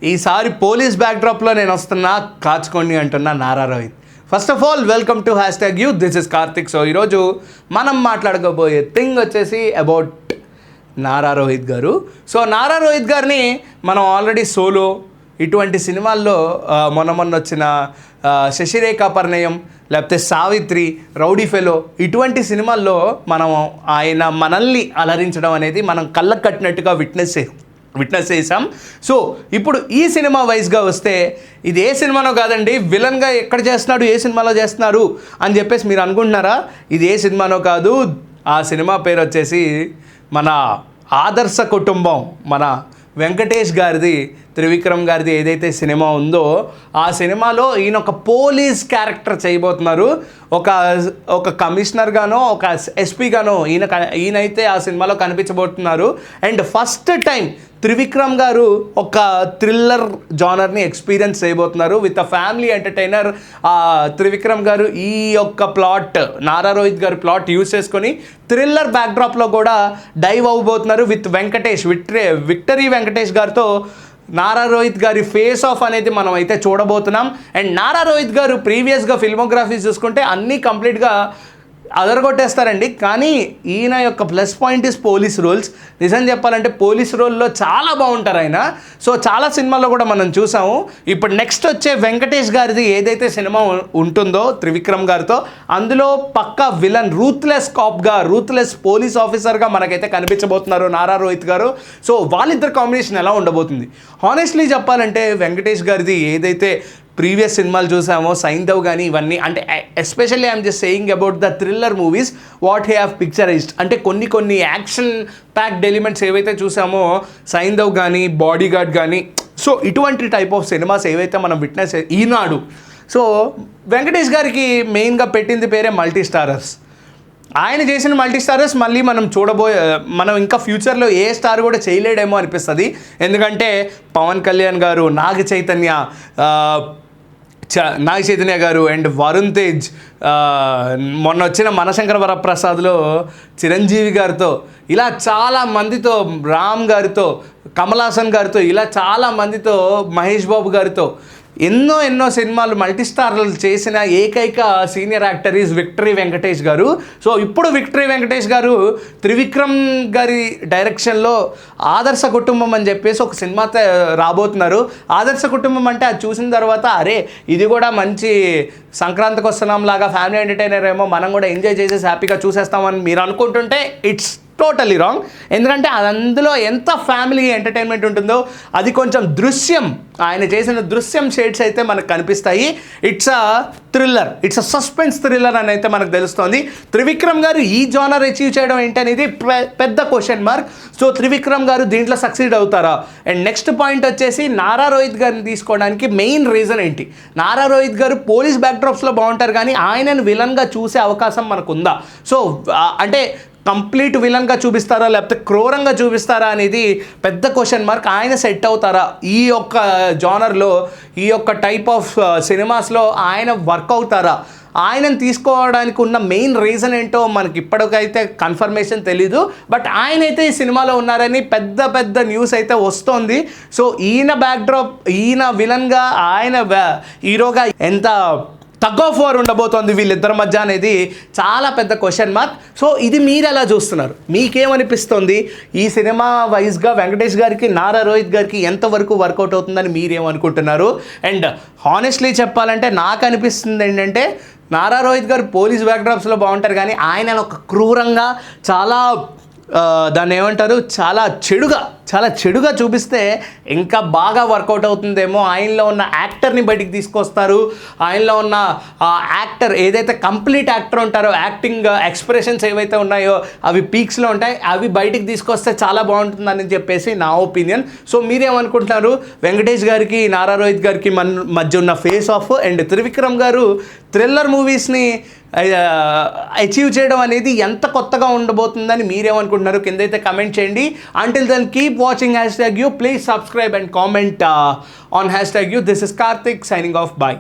ఈసారి పోలీస్ బ్యాక్డ్రాప్లో నేను వస్తున్నా, కాచుకోండి అంటున్నా Nara Rohit. First of all welcome to #you, this is Karthik. So ఈరోజు మనం మాట్లాడుకోబోయే థింగ్ వచ్చేసి అబౌట్ నారా రోహిత్ గారు. సో నారా రోహిత్ గారిని మనం ఆల్రెడీ సోలో ఇటువంటి సినిమాల్లో మొన్న వచ్చిన శశిరేఖ పరిణయం, లేకపోతే సావిత్రి, రౌడీ ఫెలో ఇటువంటి సినిమాల్లో ఆయన మనల్ని అలరించడం అనేది మనం కళ్ళకు కట్టినట్టుగా విట్నెస్ చేసాం. సో ఇప్పుడు ఈ సినిమా వైజ్గా వస్తే ఇది ఏ సినిమానో కాదండి, విలన్గా ఎక్కడ చేస్తున్నాడు, ఏ సినిమాలో చేస్తున్నారు అని చెప్పేసి మీరు అనుకుంటున్నారా? ఇది ఏ సినిమానో కాదు, ఆ సినిమా పేరు వచ్చేసి మన ఆదర్శ కుటుంబం, మన వెంకటేష్ గారిది, త్రివిక్రమ్ గారిది ఏదైతే సినిమా ఉందో ఆ సినిమాలో ఈయన ఒక పోలీస్ క్యారెక్టర్ చేయబోతున్నారు. ఒక కమిషనర్గానో ఒక ఎస్పీగానో ఈయనైతే ఆ సినిమాలో కనిపించబోతున్నారు. And first time Trivikram garu ఒక థ్రిల్లర్ జానర్ని ఎక్స్పీరియన్స్ చేయబోతున్నారు with a family entertainer. Trivikram garu ఈ యొక్క ప్లాట్, నారా రోహిత్ గారి ప్లాట్ యూజ్ చేసుకొని థ్రిల్లర్ బ్యాక్డ్రాప్లో కూడా డైవ్ అవ్వబోతున్నారు విత్ వెంకటేష్, విక్టరీ వెంకటేష్ గారితో నారా రోహిత్ గారి ఫేస్ ఆఫ్ అనేది మనం అయితే చూడబోతున్నాం. అండ్ నారా రోహిత్ గారు ప్రీవియస్గా ఫిల్మోగ్రఫీ చూసుకుంటే అన్నీ కంప్లీట్గా అదరగొట్టేస్తారండి. కానీ ఈయన యొక్క plus point is police roles. నిజం చెప్పాలంటే పోలీస్ రోల్లో చాలా బాగుంటారు ఆయన. సో చాలా సినిమాల్లో కూడా మనం చూసాము. ఇప్పుడు నెక్స్ట్ వచ్చే వెంకటేష్ గారిది ఏదైతే సినిమా ఉంటుందో త్రివిక్రమ్ గారితో, అందులో పక్కా విలన్, రూత్లెస్ కాప్గా, రూత్లెస్ పోలీస్ ఆఫీసర్గా మనకైతే కనిపించబోతున్నారు నారా రోహిత్ గారు. సో వాళ్ళిద్దరు కాంబినేషన్ ఎలా ఉండబోతుంది? హానెస్ట్లీ చెప్పాలంటే వెంకటేష్ గారిది ఏదైతే ప్రీవియస్ సినిమాలు చూసామో, సైంధవ్ కానీ ఇవన్నీ, అంటే especially I'm just saying about the thriller movies what he have picturised. అంటే కొన్ని యాక్షన్ ప్యాక్డ్ ఎలిమెంట్స్ ఏవైతే చూసామో, సైంధవ్ కానీ, బాడీ గార్డ్ కానీ, సో ఇటువంటి టైప్ ఆఫ్ సినిమాస్ ఏవైతే మనం విట్నెస్ ఈనాడు. సో వెంకటేష్ గారికి మెయిన్గా పెట్టింది పేరే మల్టీ స్టారర్స్. ఆయన చేసిన మల్టీ స్టారర్స్ మళ్ళీ మనం ఇంకా ఫ్యూచర్లో ఏ స్టార్ కూడా చేయలేడేమో అనిపిస్తుంది. ఎందుకంటే పవన్ కళ్యాణ్ గారు, నాగ చైతన్య గారు అండ్ వరుణ్ తేజ్, మొన్న వచ్చిన మనశంకర వరప్రసాద్లో చిరంజీవి గారితో, ఇలా చాలా మందితో, రామ్ గారితో, కమల్ హాసన్ గారితో, ఇలా చాలా మందితో, మహేష్ బాబు గారితో ఎన్నో సినిమాలు మల్టీస్టార్లు చేసిన ఏకైక senior actor is victory Venkatesh గారు. సో ఇప్పుడు విక్టరీ వెంకటేష్ గారు త్రివిక్రమ్ గారి డైరెక్షన్లో ఆదర్శ కుటుంబం అని చెప్పేసి ఒక సినిమా రాబోతున్నారు. ఆదర్శ కుటుంబం అంటే అది చూసిన తర్వాత అరే ఇది కూడా మంచి సంక్రాంతికి వస్తున్నాం లాగా ఫ్యామిలీ ఎంటర్టైనర్ ఏమో, మనం కూడా ఎంజాయ్ చేసేసి హ్యాపీగా చూసేస్తామని మీరు అనుకుంటుంటే ఇట్స్ టోటలీ రాంగ్. ఎందుకంటే అందులో ఎంత ఫ్యామిలీ ఎంటర్టైన్మెంట్ ఉంటుందో అది కొంచెం దృశ్యం, ఆయన చేసిన దృశ్యం షేడ్స్ అయితే మనకు కనిపిస్తాయి. It's a thriller, it's a suspense thriller అని అయితే మనకు తెలుస్తుంది. త్రివిక్రమ్ గారు ఈ జానర్ అచీవ్ చేయడం ఏంటనేది పెద్ద క్వశ్చన్ మార్క్. సో త్రివిక్రమ్ గారు దీంట్లో సక్సీడ్ అవుతారా? అండ్ నెక్స్ట్ పాయింట్ వచ్చేసి నారా రోహిత్ గారిని తీసుకోవడానికి మెయిన్ రీజన్ ఏంటి? నారా రోహిత్ గారు పోలీస్ బ్యాక్డ్రాప్స్లో బాగుంటారు, కానీ ఆయనను విలన్గా చూసే అవకాశం మనకు ఉందా? సో అంటే కంప్లీట్ విలన్గా చూపిస్తారా లేకపోతే క్రూరంగా చూపిస్తారా అనేది పెద్ద క్వశ్చన్ మార్క్. ఆయన సెట్ అవుతారా ఈ యొక్క జానర్లో, ఈ యొక్క టైప్ ఆఫ్ సినిమాస్లో ఆయన వర్క్ అవుతారా? ఆయనను తీసుకోవడానికి ఉన్న మెయిన్ రీజన్ ఏంటో మనకి ఇప్పటికైతే కన్ఫర్మేషన్ తెలీదు. బట్ ఆయనైతే ఈ సినిమాలో ఉన్నారని పెద్ద న్యూస్ అయితే వస్తోంది. సో ఈయన బ్యాక్డ్రాప్, ఈయన విలన్గా, ఆయన హీరోగా ఎంత టగ్ ఆఫ్ వార్ ఉండబోతోంది వీళ్ళిద్దరి మధ్య అనేది చాలా పెద్ద క్వశ్చన్ మార్క్. సో ఇది మీరు ఎలా చూస్తున్నారు? మీకేమనిపిస్తుంది? ఈ సినిమా వైజ్గా వెంకటేష్ గారికి, నారా రోహిత్ గారికి ఎంతవరకు వర్కౌట్ అవుతుందని మీరేమనుకుంటున్నారు? అండ్ హానెస్ట్లీ చెప్పాలంటే నాకు అనిపిస్తుంది ఏంటంటే నారా రోహిత్ గారు పోలీస్ బ్యాక్డ్రాప్స్లో బాగుంటారు, కానీ ఆయన ఒక క్రూరంగా, చాలా దాన్ని ఏమంటారు, చాలా చెడుగా చూపిస్తే ఇంకా బాగా వర్కౌట్ అవుతుందేమో. ఆయనలో ఉన్న యాక్టర్ని బయటికి తీసుకొస్తారు. ఆయనలో ఉన్న యాక్టర్ ఏదైతే కంప్లీట్ యాక్టర్ ఉంటారో, యాక్టింగ్ ఎక్స్ప్రెషన్స్ ఏవైతే ఉన్నాయో అవి పీక్స్లో ఉంటాయి, అవి బయటికి తీసుకొస్తే చాలా బాగుంటుందని చెప్పేసి నా ఒపీనియన్. సో మీరేమనుకుంటున్నారు? వెంకటేష్ గారికి, నారా రోహిత్ గారికి మధ్య ఉన్న ఫేస్ ఆఫ్ అండ్ త్రివిక్రమ్ గారు థ్రిల్లర్ మూవీస్ని అచీవ్ చేయడం అనేది ఎంత కొత్తగా ఉండబోతుందని మీరేమనుకుంటున్నారు? కిందైతే కమెంట్ చేయండి. Until then keep watching #you. Please subscribe and comment on #you. This is Karthik signing off. Bye.